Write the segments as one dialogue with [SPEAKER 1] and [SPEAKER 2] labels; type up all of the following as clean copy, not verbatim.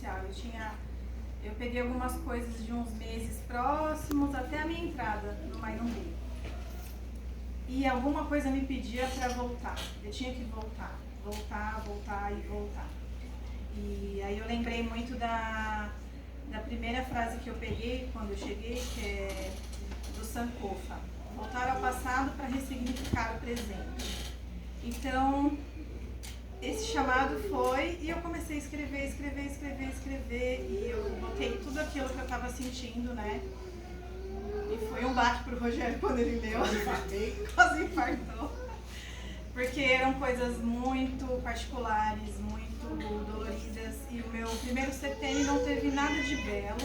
[SPEAKER 1] especial. Eu peguei algumas coisas de uns meses próximos até a minha entrada no Mainumbi. E alguma coisa me pedia para voltar. Eu tinha que voltar e voltar. E aí eu lembrei muito da primeira frase que eu peguei quando eu cheguei, que é do Sankofa. Voltar ao passado para ressignificar o presente. Então, esse chamado foi e eu comecei a escrever. E eu botei tudo aquilo que eu estava sentindo, né? E foi um baque pro Rogério quando ele leu. Quase infartou. Porque eram coisas muito particulares, muito doloridas. E o meu primeiro setênio não teve nada de belo.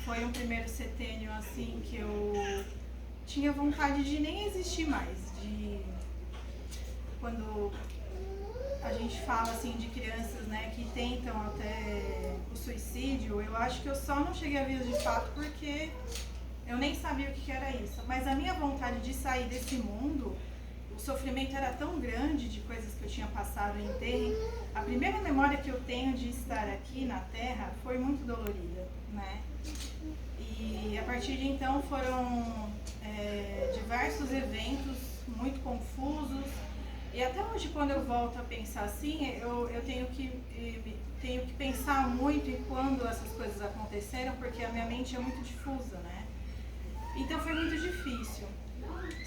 [SPEAKER 1] Foi um primeiro setênio assim que eu tinha vontade de nem existir mais. Quando a gente fala assim de crianças, né, que tentam até o suicídio, eu acho que eu só não cheguei a ver de fato porque eu nem sabia o que era isso. Mas a minha vontade de sair desse mundo, o sofrimento era tão grande de coisas que eu tinha passado em enterro. A primeira memória que eu tenho de estar aqui na Terra foi muito dolorida, né? E a partir de então foram diversos eventos muito confusos. E até hoje, quando eu volto a pensar assim, eu tenho que pensar muito em quando essas coisas aconteceram, porque a minha mente é muito difusa, né? Então foi muito difícil.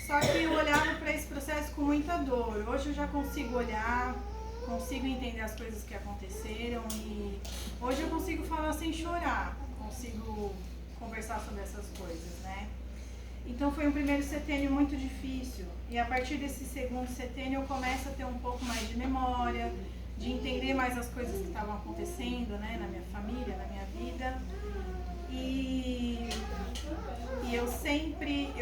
[SPEAKER 1] Só que eu olhava para esse processo com muita dor. Hoje eu já consigo olhar, consigo entender as coisas que aconteceram e hoje eu consigo falar sem chorar, consigo conversar sobre essas coisas, né? Então foi um primeiro setênio muito difícil e a partir desse segundo setênio eu começo a ter um pouco mais de memória, de entender mais as coisas que estavam acontecendo, né, na minha família, na minha vida. E eu sempre,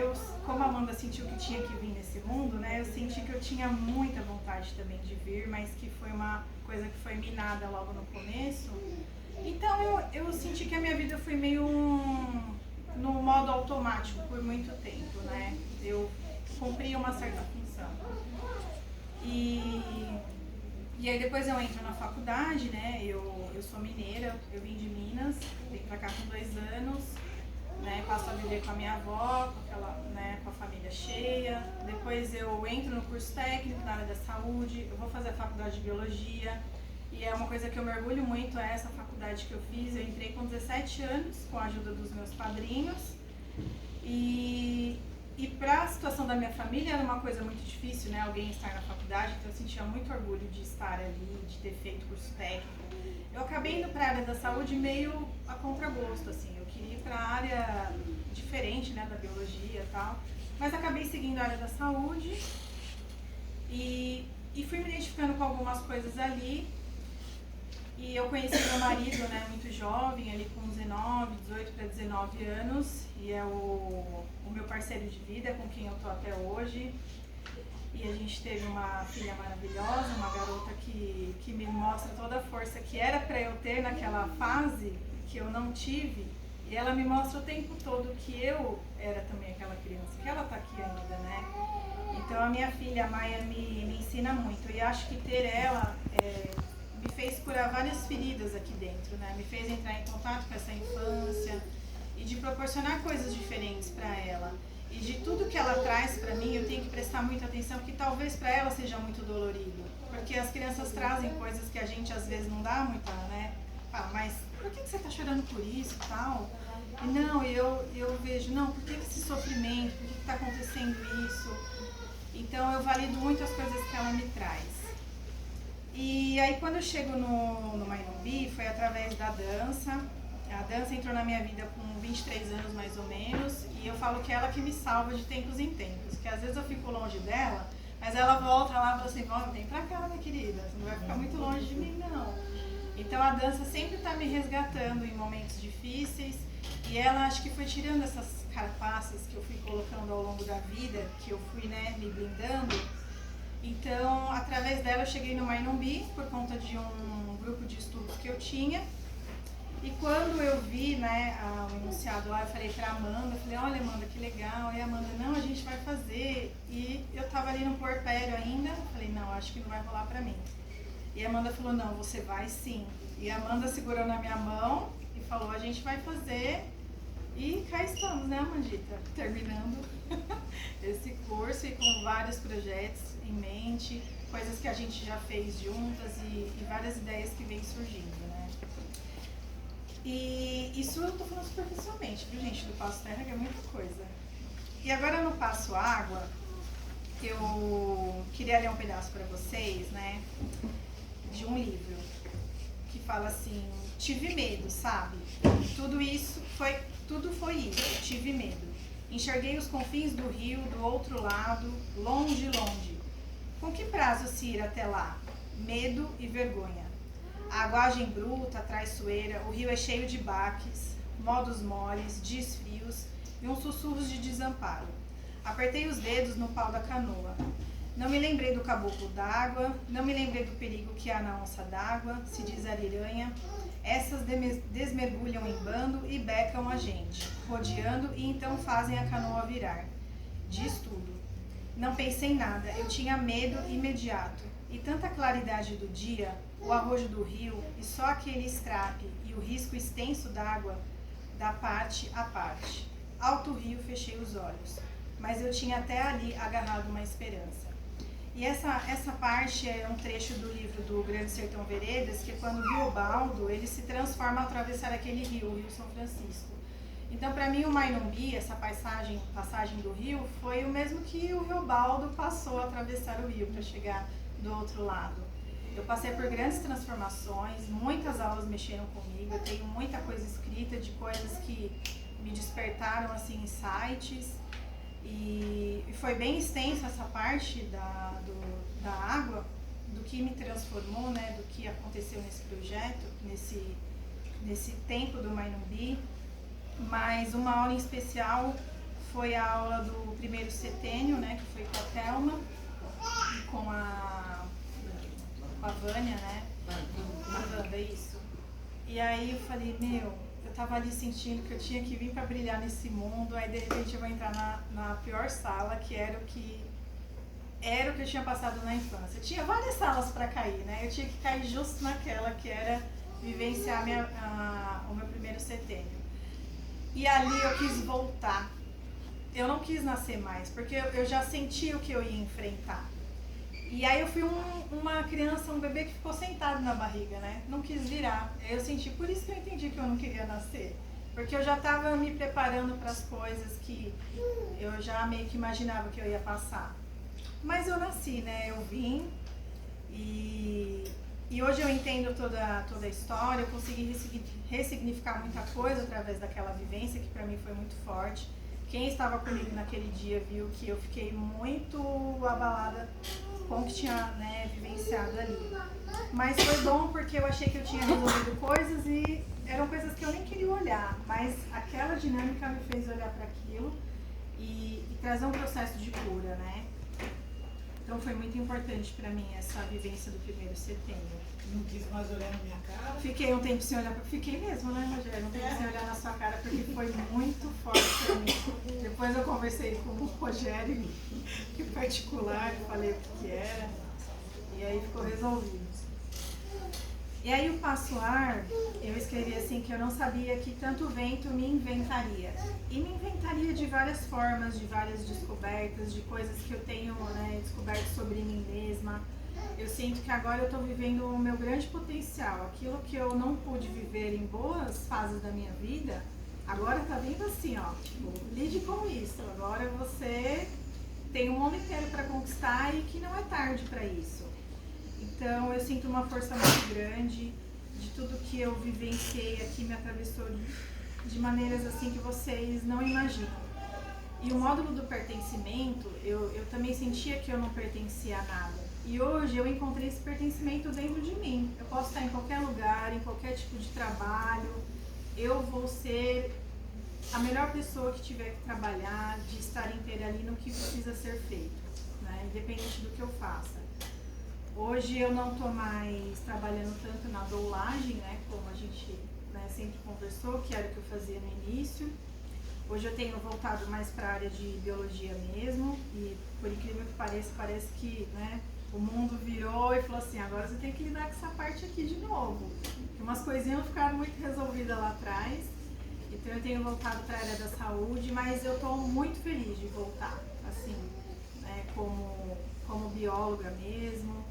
[SPEAKER 1] como a Amanda sentiu que tinha que vir nesse mundo, né, eu senti que eu tinha muita vontade também de vir, mas que foi uma coisa que foi minada logo no começo. Então eu senti que a minha vida foi meio no modo automático por muito tempo, né? Eu cumpria uma certa função. E aí depois eu entro na faculdade, né? Eu sou mineira, eu vim de Minas, vim pra cá com 2 anos, né? Passo a viver com a minha avó, com a família cheia. Depois eu entro no curso técnico na área da saúde, eu vou fazer a faculdade de biologia. E é uma coisa que eu me orgulho muito, é essa faculdade que eu fiz. Eu entrei com 17 anos, com a ajuda dos meus padrinhos. E para a situação da minha família era uma coisa muito difícil, né? Alguém estar na faculdade, então eu sentia muito orgulho de estar ali, de ter feito curso técnico. Eu acabei indo para a área da saúde meio a contragosto, assim. Eu queria ir para a área diferente, né, da biologia e tal. Mas acabei seguindo a área da saúde e fui me identificando com algumas coisas ali. E eu conheci meu marido, né, muito jovem, ali com 18 para 19 anos, e é o meu parceiro de vida, com quem eu tô até hoje. E a gente teve uma filha maravilhosa, uma garota que me mostra toda a força que era para eu ter naquela fase, que eu não tive, e ela me mostra o tempo todo que eu era também aquela criança, que ela tá aqui ainda, né? Então a minha filha, a Maia, me ensina muito, e acho que ter ela me fez curar várias feridas aqui dentro, né? Me fez entrar em contato com essa infância e de proporcionar coisas diferentes para ela. E de tudo que ela traz para mim, eu tenho que prestar muita atenção, que talvez para ela seja muito dolorido. Porque as crianças trazem coisas que a gente às vezes não dá muita, né? Fala, mas por que você tá chorando por isso e tal? E não, eu vejo, não, por que esse sofrimento? Por que tá acontecendo isso? Então eu valido muito as coisas que ela me traz. E aí quando eu chego no Mainumbi, foi através da dança. A dança entrou na minha vida com 23 anos mais ou menos, e eu falo que é ela que me salva de tempos em tempos, que às vezes eu fico longe dela, mas ela volta lá e fala assim, vem pra cá, minha querida, você não vai ficar muito longe de mim não. Então a dança sempre tá me resgatando em momentos difíceis, e ela acho que foi tirando essas carapaças que eu fui colocando ao longo da vida, que eu fui, né, me blindando. Então, através dela eu cheguei no Mainumbi por conta de um grupo de estudos que eu tinha. E quando eu vi, né, o enunciado lá, eu falei pra Amanda, olha Amanda, que legal. E a Amanda, não, a gente vai fazer. E eu tava ali no puerpério ainda, falei, não, acho que não vai rolar pra mim. E a Amanda falou, não, você vai sim. E a Amanda segurou na minha mão e falou, a gente vai fazer. E cá estamos, né, Amandita? Terminando esse curso e com vários projetos em mente, coisas que a gente já fez juntas e várias ideias que vêm surgindo, né? E isso eu tô falando superficialmente, viu, gente? Do Passo Terra, que é muita coisa. E agora no Passo Água, eu queria ler um pedaço para vocês, né? De um livro que fala assim, tive medo, sabe? Tudo foi isso, tive medo. Enxerguei os confins do rio, do outro lado, longe, longe. Com que prazo se ir até lá? Medo e vergonha. A aguagem bruta, traiçoeira, o rio é cheio de baques, modos moles, dias frios e uns sussurros de desamparo. Apertei os dedos no pau da canoa. Não me lembrei do caboclo d'água, não me lembrei do perigo que há na onça d'água, se diz ariranha. Essas desmergulham em bando e becam a gente, rodeando e então fazem a canoa virar. Diz tudo. Não pensei em nada, eu tinha medo imediato. E tanta claridade do dia, o arrojo do rio e só aquele estrape e o risco extenso d'água da parte a parte. Alto rio, fechei os olhos. Mas eu tinha até ali agarrado uma esperança. E essa parte é um trecho do livro do Grande Sertão Veredas, que é quando o Riobaldo, ele se transforma ao atravessar aquele rio, o Rio São Francisco. Então, para mim, o Mainumbi, essa passagem do rio, foi o mesmo que o Riobaldo passou a atravessar o rio para chegar do outro lado. Eu passei por grandes transformações, muitas aulas mexeram comigo, eu tenho muita coisa escrita de coisas que me despertaram, assim, insights. E foi bem extensa essa parte da água, do que me transformou, né, do que aconteceu nesse projeto, nesse tempo do Mainumbi. Mas uma aula em especial foi a aula do primeiro setênio, né, que foi com a Thelma e com a Vânia, né, a Wanda, isso. E aí eu falei, eu tava ali sentindo que eu tinha que vir para brilhar nesse mundo, aí de repente eu vou entrar na pior sala, que era o que eu tinha passado na infância. Tinha várias salas para cair, né? Eu tinha que cair justo naquela que era vivenciar o meu primeiro setênio. E ali eu quis voltar. Eu não quis nascer mais, porque eu já senti o que eu ia enfrentar. E aí eu fui uma criança, um bebê que ficou sentado na barriga, né? Não quis virar. Eu senti, por isso que eu entendi que eu não queria nascer. Porque eu já estava me preparando para as coisas que eu já meio que imaginava que eu ia passar. Mas eu nasci, né? Eu vim e hoje eu entendo toda a história, eu consegui ressignificar muita coisa através daquela vivência que para mim foi muito forte. Quem estava comigo naquele dia viu que eu fiquei muito abalada com o que tinha, né, vivenciado ali. Mas foi bom porque eu achei que eu tinha resolvido coisas e eram coisas que eu nem queria olhar, mas aquela dinâmica me fez olhar para aquilo e trazer um processo de cura, né? Então foi muito importante para mim essa vivência do primeiro setembro.
[SPEAKER 2] Não quis mais olhar na minha cara?
[SPEAKER 1] Fiquei um tempo sem olhar, fiquei mesmo, né, Rogério? Um tempo sem olhar na sua cara porque foi muito forte para mim. Depois eu conversei com o Rogério em particular, falei o que era e aí ficou resolvido. E aí o Passo Ar, eu escrevi assim que eu não sabia que tanto vento me inventaria. E me inventaria de várias formas, de várias descobertas, de coisas que eu tenho, né, descoberto sobre mim mesma. Eu sinto que agora eu estou vivendo o meu grande potencial. Aquilo que eu não pude viver em boas fases da minha vida, agora tá vindo assim, ó, tipo, lide com isso. Agora você tem um mundo inteiro para conquistar e que não é tarde para isso. Então eu sinto uma força muito grande de tudo que eu vivenciei aqui, me atravessou de maneiras assim que vocês não imaginam. E o módulo do pertencimento, eu também sentia que eu não pertencia a nada. E hoje eu encontrei esse pertencimento dentro de mim. Eu posso estar em qualquer lugar, em qualquer tipo de trabalho. Eu vou ser a melhor pessoa que tiver que trabalhar, de estar inteira ali no que precisa ser feito, né? Independente do que eu faça. Hoje eu não estou mais trabalhando tanto na doulagem, né, como a gente, né, sempre conversou, que era o que eu fazia no início. Hoje eu tenho voltado mais para a área de biologia mesmo e, por incrível que pareça, parece que, né, o mundo virou e falou assim, agora você tem que lidar com essa parte aqui de novo. Porque umas coisinhas não ficaram muito resolvidas lá atrás. Então eu tenho voltado para a área da saúde, mas eu estou muito feliz de voltar, assim, né, como bióloga mesmo.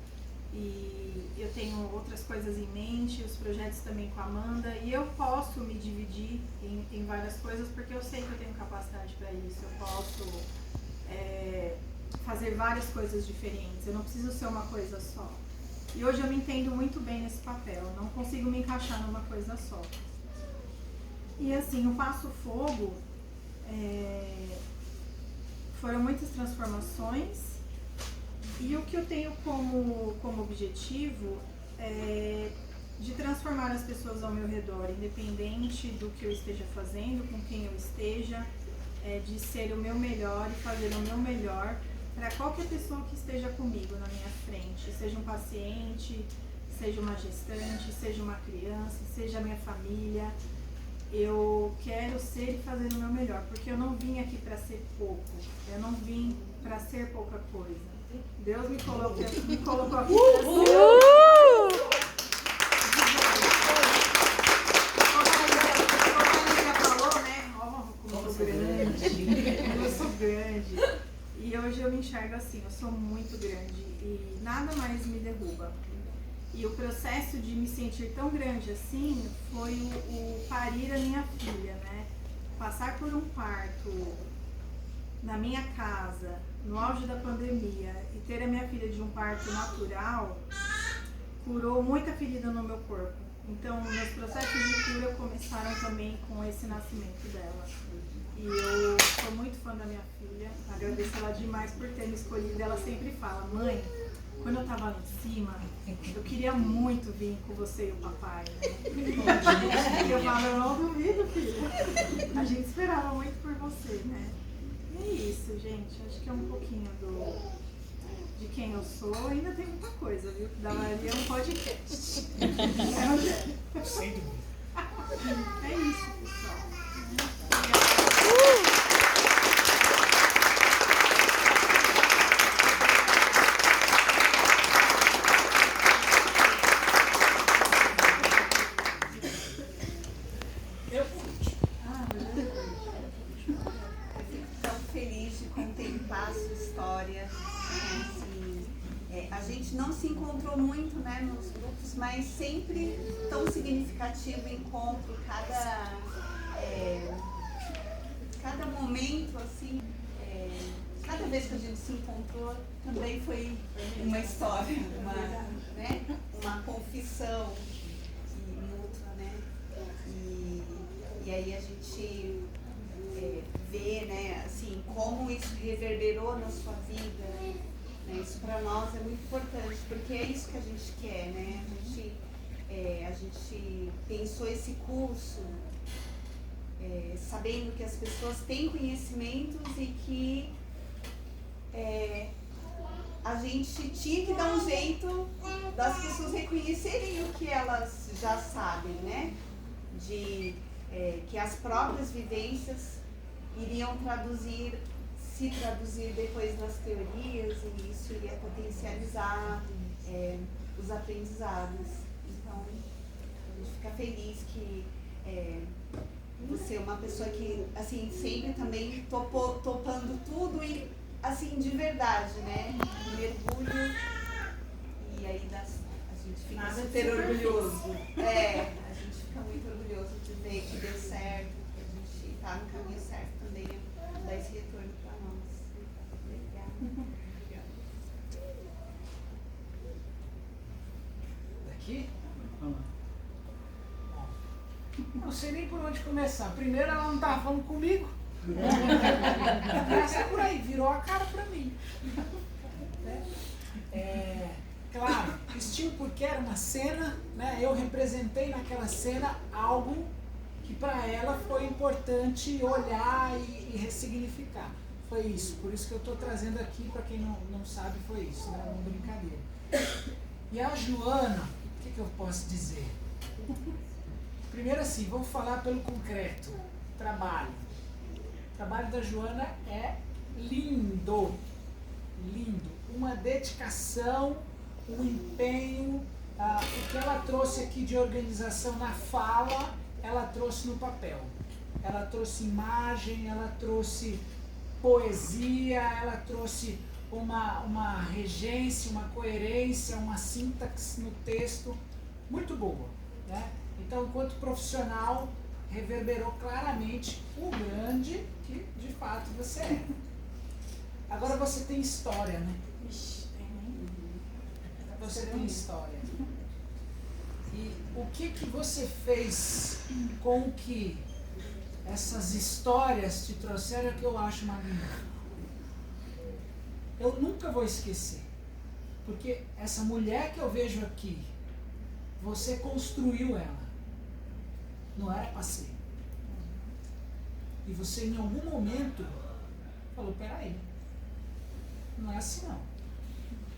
[SPEAKER 1] E eu tenho outras coisas em mente, os projetos também com a Amanda, e eu posso me dividir em várias coisas porque eu sei que eu tenho capacidade para isso. Eu posso fazer várias coisas diferentes, eu não preciso ser uma coisa só. E hoje eu me entendo muito bem nesse papel, eu não consigo me encaixar numa coisa só. E assim, o Passo Fogo foram muitas transformações. E o que eu tenho como objetivo é de transformar as pessoas ao meu redor, independente do que eu esteja fazendo, com quem eu esteja, de ser o meu melhor e fazer o meu melhor para qualquer pessoa que esteja comigo na minha frente, seja um paciente, seja uma gestante, seja uma criança, seja a minha família. Eu quero ser e fazer o meu melhor, porque eu não vim aqui para ser pouco, eu não vim para ser pouca coisa. Deus me colocou aqui para ser. Como já falou, né? Como eu sou grande. Como eu sou grande. E hoje eu me enxergo assim, eu sou muito grande e nada mais me derruba. E o processo de me sentir tão grande assim foi o parir a minha filha, né? Passar por um parto na minha casa, no auge da pandemia, e ter a minha filha de um parto natural, curou muita ferida no meu corpo. Então, meus processos de cura começaram também com esse nascimento dela. E eu sou muito fã da minha filha, agradeço ela demais por ter me escolhido. Ela sempre fala, mãe, quando eu tava lá em cima, eu queria muito vir com você e o papai, né? E eu falo, eu não duvido, filha. A gente esperava muito por você, né? E é isso, gente. Acho que é um pouquinho de quem eu sou. Ainda tem muita coisa, viu? Que daria um podcast. Sem dúvida. É isso, pessoal.
[SPEAKER 3] Não se encontrou muito, né, nos grupos, mas sempre tão significativo o encontro, cada momento, assim, cada vez que a gente se encontrou também foi uma história, uma confissão mútua, né, e aí a gente vê, né, assim, como isso reverberou na sua vida, né? Isso para nós é muito importante, porque é isso que a gente quer, né? A gente pensou esse curso sabendo que as pessoas têm conhecimentos e que a gente tinha que dar um jeito das pessoas reconhecerem o que elas já sabem, né? Que as próprias vivências iriam se traduzir depois nas teorias e isso iria potencializar os aprendizados. Então, a gente fica feliz que você é uma pessoa que, assim, sempre também topando tudo e, assim, de verdade, né? Mergulho e aí a gente fica super orgulhoso. A gente fica muito orgulhoso de ver que deu certo, que a gente está no caminho certo também, dar esse retorno para nós. Obrigada.
[SPEAKER 2] Daqui? Vamos lá. Não sei nem por onde começar. Primeiro ela não estava falando comigo. Começa por aí, virou a cara para mim. Claro, Extinto porque era uma cena, né? Eu representei naquela cena algo que para ela foi importante olhar e ressignificar. Foi isso, por isso que eu estou trazendo aqui, para quem não sabe, foi isso, né? Uma brincadeira. E a Joana, o que eu posso dizer? Primeiro assim, vamos falar pelo concreto, trabalho. O trabalho da Joana é lindo, lindo. uma dedicação, um empenho, o que ela trouxe aqui de organização na fala, ela trouxe no papel. Ela trouxe imagem, ela trouxe poesia, ela trouxe uma regência, uma coerência, uma sintaxe no texto muito boa, né? Então, enquanto profissional, reverberou claramente o grande que de fato você é. Agora você tem história, né?
[SPEAKER 1] Ixi, tem nem.
[SPEAKER 2] Você tem história. E o que você fez com que essas histórias te trouxeram é que eu acho magnífico. Eu nunca vou esquecer. Porque essa mulher que eu vejo aqui, você construiu ela. Não era passeio. E você em algum momento falou, peraí, não é assim não.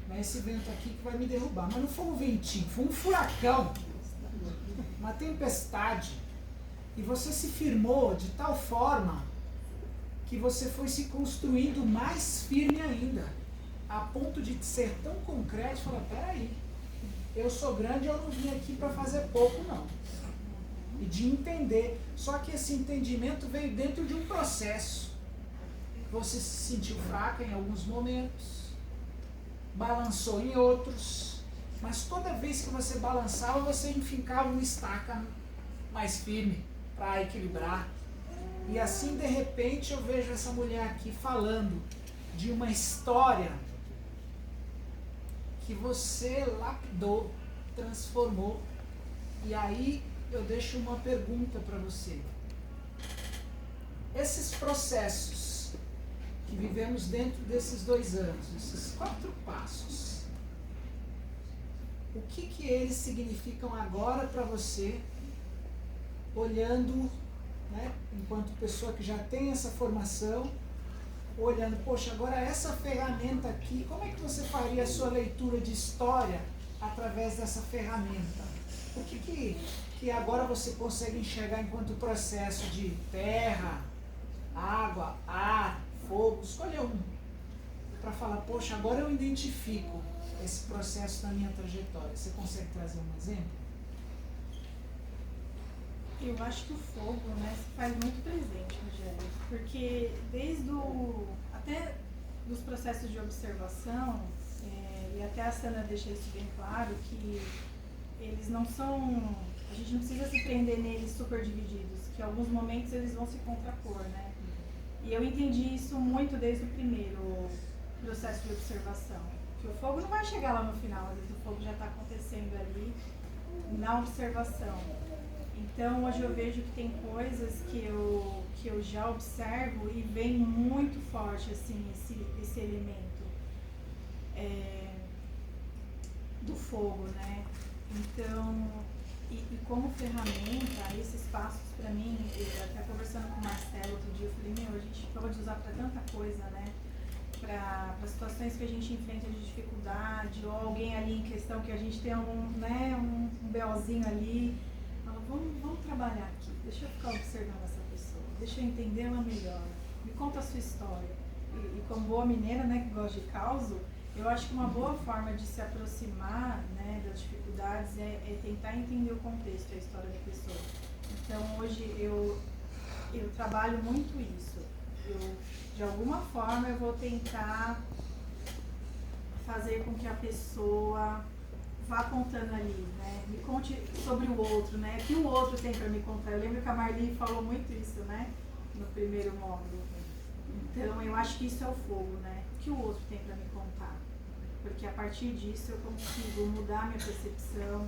[SPEAKER 2] Não é esse vento aqui que vai me derrubar. Mas não foi um ventinho, foi um furacão. Uma tempestade. E você se firmou de tal forma que você foi se construindo mais firme ainda. A ponto de ser tão concreto, falar, peraí, eu sou grande e eu não vim aqui para fazer pouco não. E de entender. Só que esse entendimento veio dentro de um processo. Você se sentiu fraca em alguns momentos, balançou em outros, mas toda vez que você balançava, você enfincava uma estaca mais firme para equilibrar. E assim, de repente, eu vejo essa mulher aqui falando de uma história que você lapidou, transformou. E aí eu deixo uma pergunta para você. Esses processos que vivemos dentro desses 2 anos, esses 4 passos, o que eles significam agora para você, olhando, né, enquanto pessoa que já tem essa formação, olhando, poxa, agora essa ferramenta aqui, como é que você faria a sua leitura de história através dessa ferramenta? O que agora você consegue enxergar enquanto processo de terra, água, ar, fogo? Escolha um para falar, poxa, agora eu identifico esse processo na minha trajetória. Você consegue trazer um exemplo?
[SPEAKER 1] Eu acho que o fogo, né, se faz muito presente, Rogério, porque até dos processos de observação, e até a Sandra deixa isso bem claro, que eles não são, a gente não precisa se prender neles super divididos, que em alguns momentos eles vão se contrapor, né? E eu entendi isso muito desde o primeiro processo de observação, que o fogo não vai chegar lá no final, às vezes o fogo já está acontecendo ali na observação. Então hoje eu vejo que tem coisas que eu já observo e vem muito forte assim, esse elemento do fogo, né? Então, e como ferramenta, esses passos para mim, até conversando com o Marcelo outro dia, eu falei, a gente pode usar para tanta coisa, né? Para situações que a gente enfrenta de dificuldade, ou alguém ali em questão que a gente tem um BOzinho ali. Vamos trabalhar aqui, deixa eu ficar observando essa pessoa, deixa eu entendê-la melhor, me conta a sua história. E como boa mineira, né, que gosta de causo, eu acho que uma boa forma de se aproximar, né, das dificuldades é tentar entender o contexto, a história da pessoa. Então hoje eu trabalho muito isso. De alguma forma eu vou tentar fazer com que a pessoa vá contando ali, né? Me conte sobre o outro, né? O que o outro tem para me contar. Eu lembro que a Marli falou muito isso, né? No primeiro módulo. Então, eu acho que isso é o fogo, né? O que o outro tem para me contar. Porque a partir disso eu consigo mudar minha percepção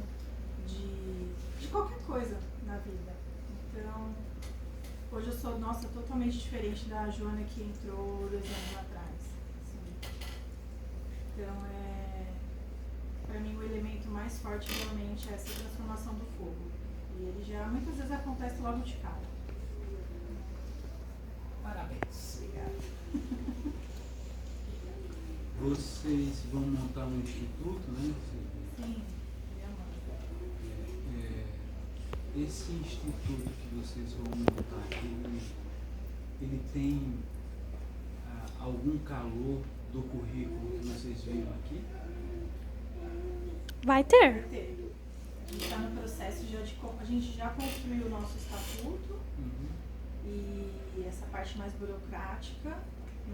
[SPEAKER 1] de qualquer coisa na vida. Então, hoje eu sou, totalmente diferente da Joana que entrou 2 anos atrás. Assim. Então, para mim, o elemento mais forte realmente é essa transformação do fogo. E ele já muitas vezes acontece logo de cara.
[SPEAKER 2] Parabéns. Obrigado.
[SPEAKER 4] Vocês vão montar um instituto, né?
[SPEAKER 1] Sim,
[SPEAKER 4] esse instituto que vocês vão montar, ele tem algum calor do currículo que vocês viram aqui?
[SPEAKER 5] Vai ter.
[SPEAKER 1] Vai ter. A gente está no processo já de. A gente já construiu o nosso estatuto e essa parte mais burocrática,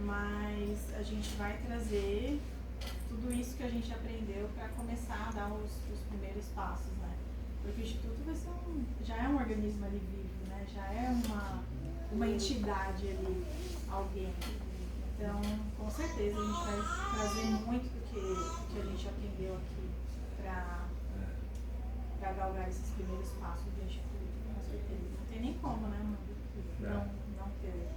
[SPEAKER 1] mas a gente vai trazer tudo isso que a gente aprendeu para começar a dar os primeiros passos, né? Porque o Instituto vai ser já é um organismo ali vivo, né? Já é uma entidade ali, alguém. Então, com certeza a gente vai trazer muito do que a gente aprendeu aqui para galgar esses primeiros passos do Instituto, com certeza. Não tem nem como, né, mano? Não ter.